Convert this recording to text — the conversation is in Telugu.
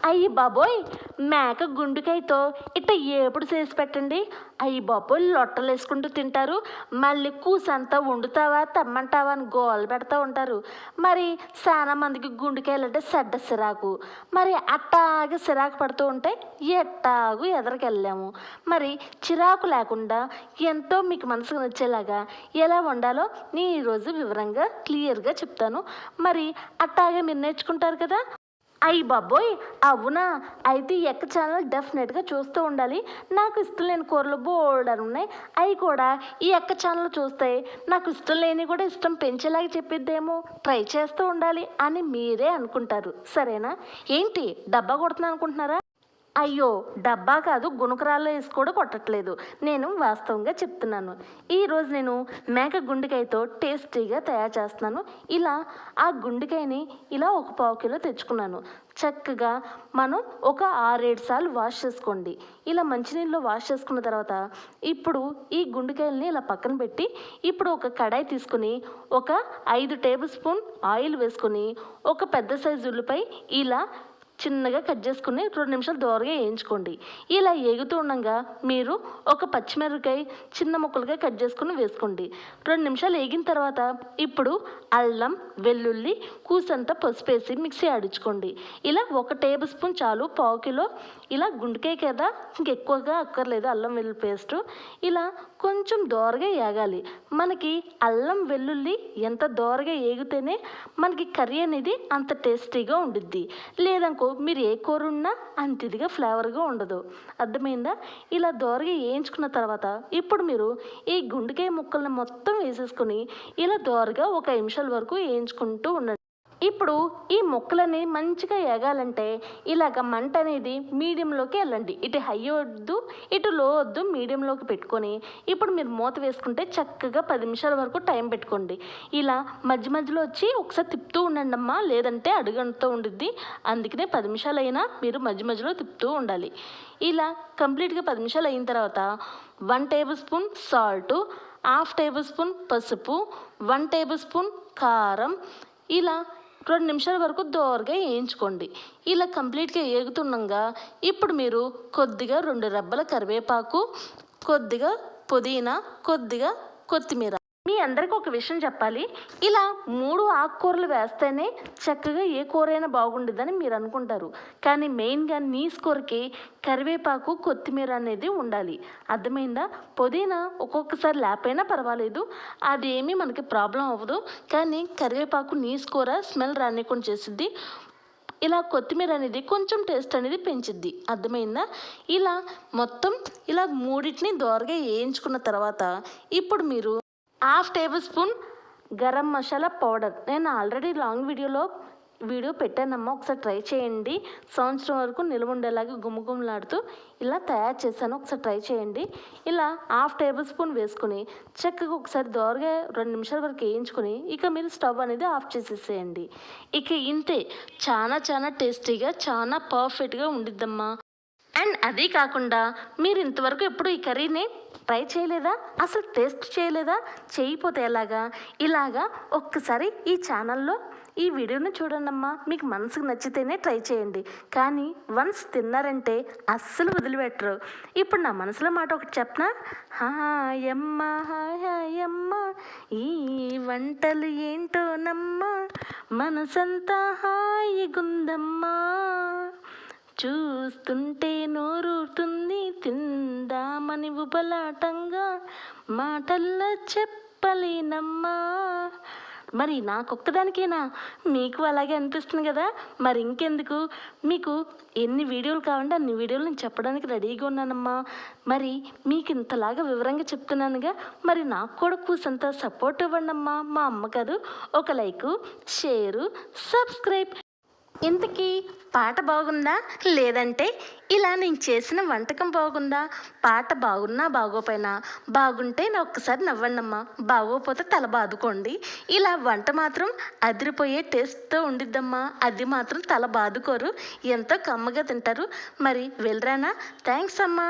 అయ్యి బాబోయ్! మేక గుండెకాయతో ఇట్ట ఏపుడు చేసి పెట్టండి. అయ్యి బాబోయ్! లొట్టలేసుకుంటూ తింటారు. మళ్ళీ కూసంతా వండుతావా, తెమ్మంటావా అని గోల పెడతా ఉంటారు. మరి చాలా మందికి గుండెకాయలంటే చెడ్డ సిరాకు. మరి అట్టాగే సిరాకు పడుతూ ఉంటే ఎట్టాగు ఎదరికెళ్ళాము. మరి చిరాకు లేకుండా ఎంతో మీకు మనసుకు నచ్చేలాగా ఎలా వండాలో నేను ఈరోజు వివరంగా క్లియర్గా చెప్తాను. మరి అట్టాగే మీరు నేర్చుకుంటారు కదా. అయ్యి బాబోయ్! అవునా? అయితే ఈ ఎక్క ఛానల్ డెఫినెట్గా చూస్తూ ఉండాలి. నాకు ఇష్టం లేని కూరలు బోల్డని ఉన్నాయి. అవి కూడా ఈ ఎక్క ఛానల్ చూస్తే నాకు ఇష్టం లేని కూడా ఇష్టం పెంచేలాగా చెప్పిద్దేమో, ట్రై చేస్తూ ఉండాలి అని మీరే అనుకుంటారు. సరేనా? ఏంటి డబ్బా కొడుతున్నాను అనుకుంటున్నారా? అయ్యో! డబ్బా కాదు, గుణకరాల్లో వేసి కూడా కొట్టట్లేదు. నేను వాస్తవంగా చెప్తున్నాను. ఈరోజు నేను మేక గుండెకాయతో టేస్టీగా తయారు చేస్తున్నాను. ఇలా ఆ గుండెకాయని ఇలా ఒక పావు కిలో తెచ్చుకున్నాను. చక్కగా మనం ఒక 6-7 సార్లు వాష్ చేసుకోండి. ఇలా మంచినీళ్ళలో వాష్ చేసుకున్న తర్వాత ఇప్పుడు ఈ గుండెకాయలని ఇలా పక్కన పెట్టి ఇప్పుడు ఒక కడాయి తీసుకుని ఒక 5 టేబుల్ స్పూన్ ఆయిల్ వేసుకొని ఒక పెద్ద సైజు ఉల్లిపాయ ఇలా చిన్నగా కట్ చేసుకుని 2 నిమిషాలు దోరగా వేయించుకోండి. ఇలా ఏగుతూ ఉండగా మీరు ఒక పచ్చిమిరపకాయ చిన్న ముక్కలుగా కట్ చేసుకుని వేసుకోండి. 2 నిమిషాలు వేగిన తర్వాత ఇప్పుడు అల్లం, వెల్లుల్లి, కూసంత పసుపు వేసి మిక్సీ ఆడించుకోండి. ఇలా 1 టేబుల్ స్పూన్ చాలు, పావు కిలో ఇలా గుండెకాయ కదా, ఇంకెక్కువగా అక్కర్లేదు అల్లం వెల్లుల్లి పేస్టు. ఇలా కొంచెం దోరగా ఏగాలి. మనకి అల్లం వెల్లుల్లి ఎంత దోరగా ఏగితేనే మనకి కర్రీ అనేది అంత టేస్టీగా ఉండిద్ది. లేదనుకో మీరు ఏ కూర ఉన్నా అంత ఇదిగా ఫ్లేవర్గా ఉండదు. అర్థమైందా? ఇలా దోరగా వేయించుకున్న తర్వాత ఇప్పుడు మీరు ఈ గుండెకాయ ముక్కల్ని మొత్తం వేసేసుకొని ఇలా దోరగా 1 నిమిషాల వరకు వేయించుకుంటూ ఉండండి. ఇప్పుడు ఈ ముక్కలని మంచిగా ఎగాలంటే ఇలాగ మంట అనేది మీడియంలోకి వెళ్ళండి. ఇటు హై వద్దు, ఇటు లో వద్దు, మీడియంలోకి పెట్టుకొని ఇప్పుడు మీరు మూత వేసుకుంటే చక్కగా 10 నిమిషాల వరకు టైం పెట్టుకోండి. ఇలా మధ్య మధ్యలో వచ్చి ఒకసారి తిప్పుతూ ఉండండి అమ్మా, లేదంటే అడుగంటుతూ ఉండిద్ది. అందుకనే 10 నిమిషాలు అయినా మీరు మధ్య మధ్యలో తిప్పుతూ ఉండాలి. ఇలా కంప్లీట్గా 10 నిమిషాలు అయిన తర్వాత 1 table spoon salt, 1/2 table spoon పసుపు, 1 టేబుల్ స్పూన్ కారం ఇలా 2 నిమిషాల వరకు దోరగా వేయించుకోండి. ఇలా కంప్లీట్గా వేగుతుండగా ఇప్పుడు మీరు కొద్దిగా 2 రెబ్బల కరివేపాకు, కొద్దిగా పుదీనా, కొద్దిగా కొత్తిమీర. మీ అందరికీ ఒక విషయం చెప్పాలి. ఇలా 3 ఆకుకూరలు వేస్తేనే చక్కగా ఏ కూరైనా బాగుండిద్దని మీరు అనుకుంటారు. కానీ మెయిన్గా నీస్ కూరకి కరివేపాకు, కొత్తిమీర అనేది ఉండాలి. అర్థమైందా? పుదీనా ఒక్కొక్కసారి లేకపోయినా పర్వాలేదు, అదేమీ మనకి ప్రాబ్లం అవ్వదు. కానీ కరివేపాకు నీస్ కూర స్మెల్ రానికుండా చేసిద్ది. ఇలా కొత్తిమీర అనేది కొంచెం టేస్ట్ అనేది పెంచిద్ది. అర్థమైందా? ఇలా మొత్తం ఇలా మూడింటిని దోరగా వేయించుకున్న తర్వాత ఇప్పుడు మీరు 1/2 table spoon garam masala powder, నేను ఆల్రెడీ లాంగ్ వీడియో పెట్టానమ్మా, ఒకసారి ట్రై చేయండి. సంవత్సరం వరకు నిల్వ ఉండేలాగా గుమగుమలాడుతూ ఇలా తయారు చేశాను, ఒకసారి ట్రై చేయండి. ఇలా 1/2 టేబుల్ స్పూన్ వేసుకుని చక్కగా ఒకసారి దోరగా 2 నిమిషాల వరకు వేయించుకొని ఇక మీరు స్టవ్ అనేది ఆఫ్ చేసేసేయండి. ఇక ఇంతే, చాలా చాలా టేస్టీగా చాలా పర్ఫెక్ట్గా ఉండిద్దమ్మా. అండ్ అదే కాకుండా మీరు ఇంతవరకు ఎప్పుడు ఈ కర్రీని ట్రై చేయలేదా, అసలు టేస్ట్ చేయలేదా? చేయకపోతే ఎలాగా? ఇలాగా ఒక్కసారి ఈ ఛానల్లో ఈ వీడియోని చూడండమ్మా, మీకు మనసుకు నచ్చితేనే ట్రై చేయండి. కానీ వన్స్ తిన్నారంటే అస్సలు వదిలిపెట్టరు. ఇప్పుడు నా మనసులో మాట ఒకటి చెప్పనా? హాయమ్మ హాయమ్మ ఈ వంటలు ఏంటోనమ్మా, మనసంతా హాయిగుందమ్మా, చూస్తుంటే నోరూరుతుంది, తిందామని ఉబలాటంగా మాటల్లో చెప్పలేనమ్మా. మరి నాకొక్కదానికేనా? మీకు అలాగే అనిపిస్తుంది కదా? మరి ఇంకెందుకు, మీకు ఎన్ని వీడియోలు కావాలంటే అన్ని వీడియోలు నేను చెప్పడానికి రెడీగా ఉన్నానమ్మా. మరి మీకు ఇంతలాగా వివరంగా చెప్తున్నానుగా, మరి నాకు కూడా కూసంత సపోర్ట్ ఇవ్వండమ్మా. మా అమ్మ కాదు, ఒక లైకు, షేరు, సబ్స్క్రైబ్. ఇంతకీ పాట బాగుందా, లేదంటే ఇలా నేను చేసిన వంటకం బాగుందా? పాట బాగున్నా బాగోపోయినా బాగుంటే నా ఒక్కసారి నవ్వండమ్మా, బాగోపోతే తల బాదుకోండి. ఇలా వంట మాత్రం అదిరిపోయే టేస్ట్తో ఉండిద్దమ్మా, అది మాత్రం తల బాదుకోరు, ఎంతో కమ్మగా తింటారు. మరి వెళ్ళరానా? థ్యాంక్స్ అమ్మా.